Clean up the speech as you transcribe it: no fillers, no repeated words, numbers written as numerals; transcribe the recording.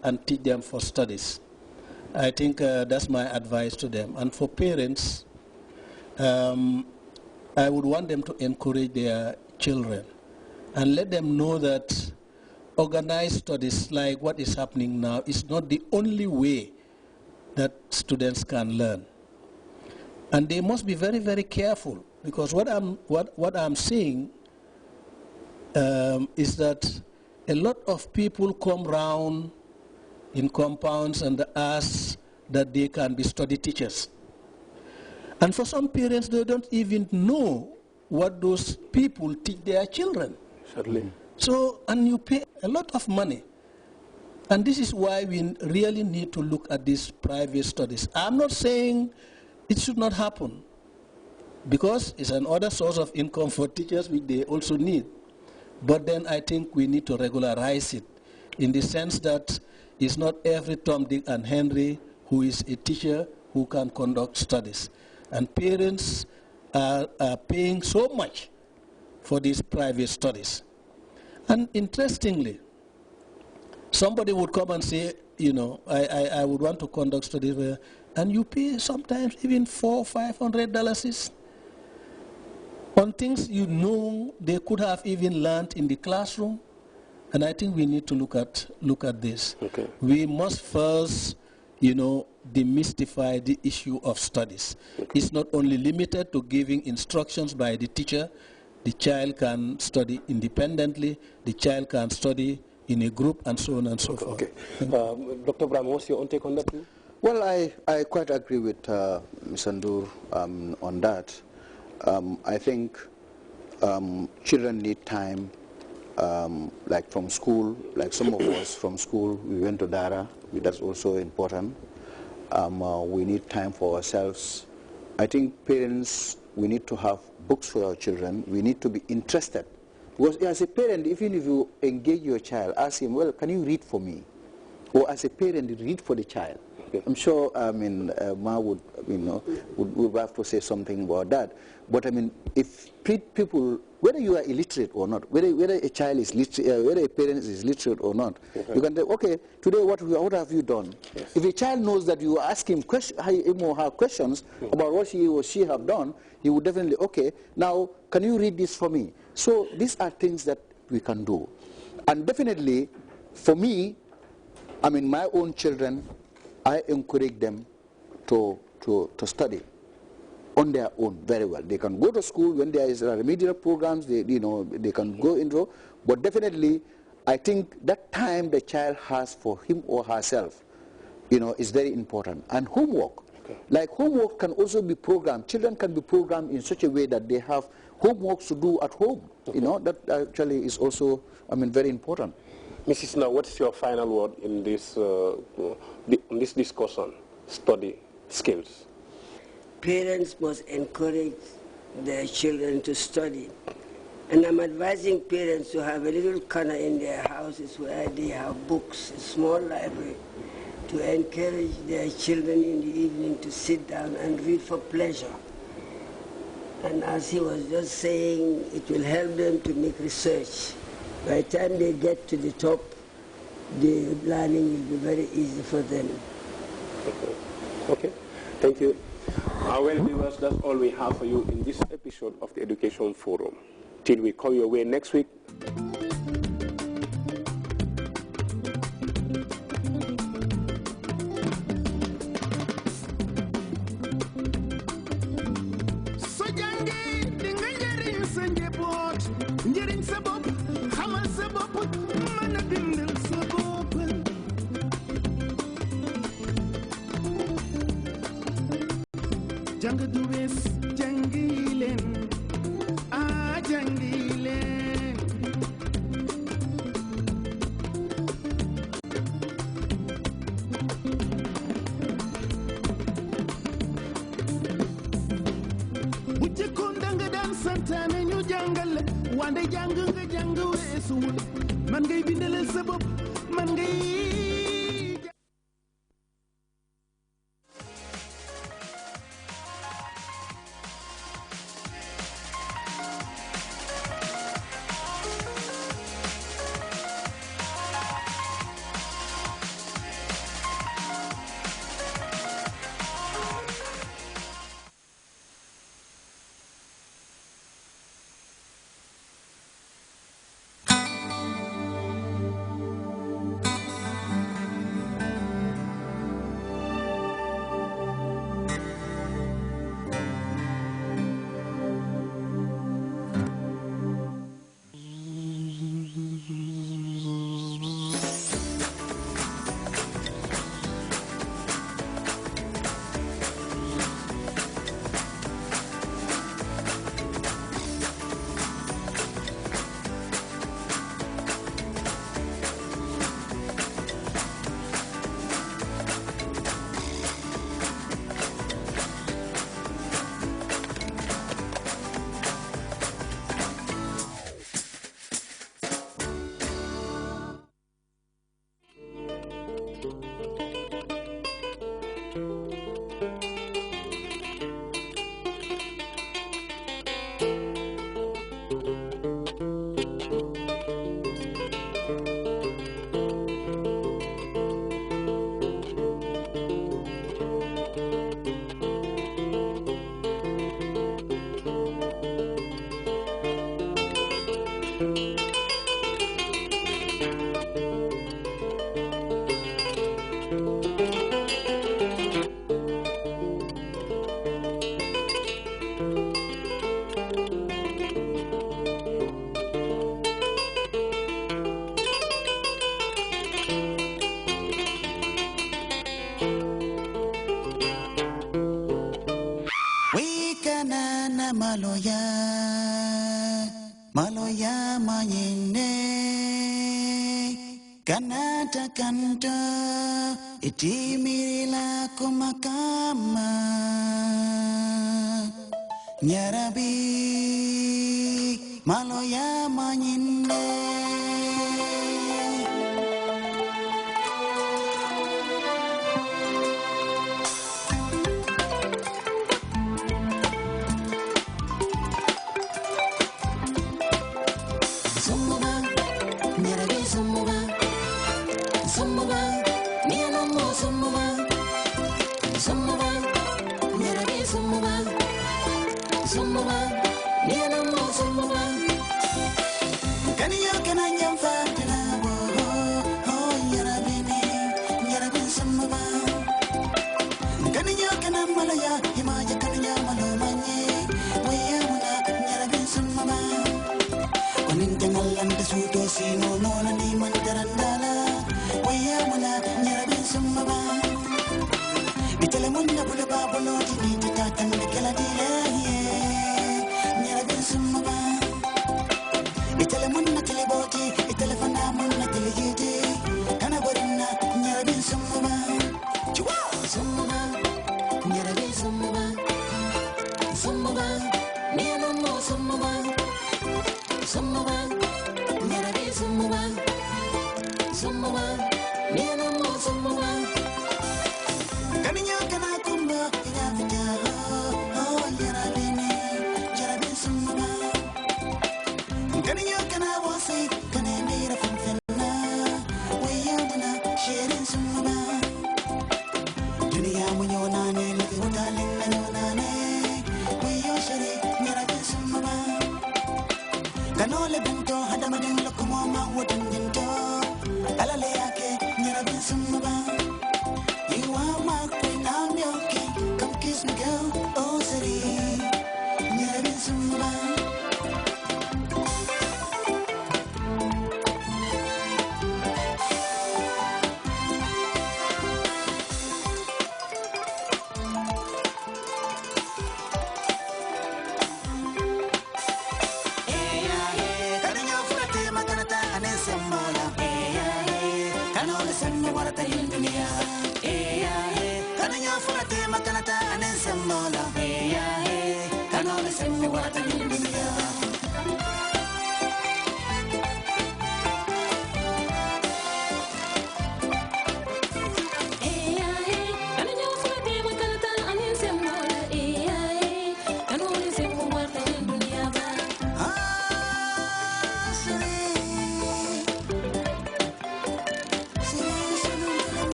and teach them for studies. I think that's my advice to them. And for parents, I would want them to encourage their children and let them know that organized studies like what is happening now is not the only way that students can learn. And they must be very, very careful, because what I'm seeing is that a lot of people come round in compounds and ask that they can be study teachers. And for some parents, they don't even know what those people teach their children. Certainly. So, and you pay a lot of money. And this is why we really need to look at these private studies. I'm not saying it should not happen, because it's another source of income for teachers, which they also need. But then I think we need to regularize it in the sense that it's not every Tom, Dick, and Henry who is a teacher who can conduct studies. And parents are paying so much for these private studies. And interestingly, somebody would come and say, you know, I would want to conduct studies where, and you pay sometimes even $400 or $500 on things you know they could have even learned in the classroom. And I think we need to look at this. Okay. We must first, you know, demystify the issue of studies. Okay. It's not only limited to giving instructions by the teacher. The child can study independently. The child can study in a group, and so on and so forth. Okay. Dr. Bram, what's your own take on that too? Well, I quite agree with Ms. Andur on that. I think children need time, like from school, like some of us from school, we went to Dara, that's also important. We need time for ourselves. I think parents, we need to have books for our children. We need to be interested. Because as a parent, even if you engage your child, ask him, well, can you read for me? Or as a parent, read for the child. Okay. I'm sure, Ma would, would have to say something about that. But I mean, if people, whether you are illiterate or not, whether a child is literate, whether a parent is literate or not, you can say, okay, today what have you done? Yes. If a child knows that you ask him questions about what he or she have done, he would definitely, okay, now can you read this for me? So these are things that we can do. And definitely, for me, I mean, my own children, I encourage them to study on their own very well. They can go to school when there is remedial programs, they can go into, but definitely I think that time the child has for him or herself, is very important. And homework, like homework can also be programmed. Children can be programmed in such a way that they have homeworks to do at home. That actually is also, very important. Mrs. Now, what's your final word in this discussion, study skills? Parents must encourage their children to study. And I'm advising parents to have a little corner in their houses where they have books, a small library, to encourage their children in the evening to sit down and read for pleasure. And as he was just saying, it will help them to make research. By the time they get to the top, the learning will be very easy for them. Okay. Thank you. Well, viewers, that's all we have for you in this episode of the Education Forum. Till we call your way next week. wande jàng nga jàng weesuwul man ngay bindalal sa bopp man ngay maloya manyine kanata kanta itimila kumakama nyarabi maloya manyine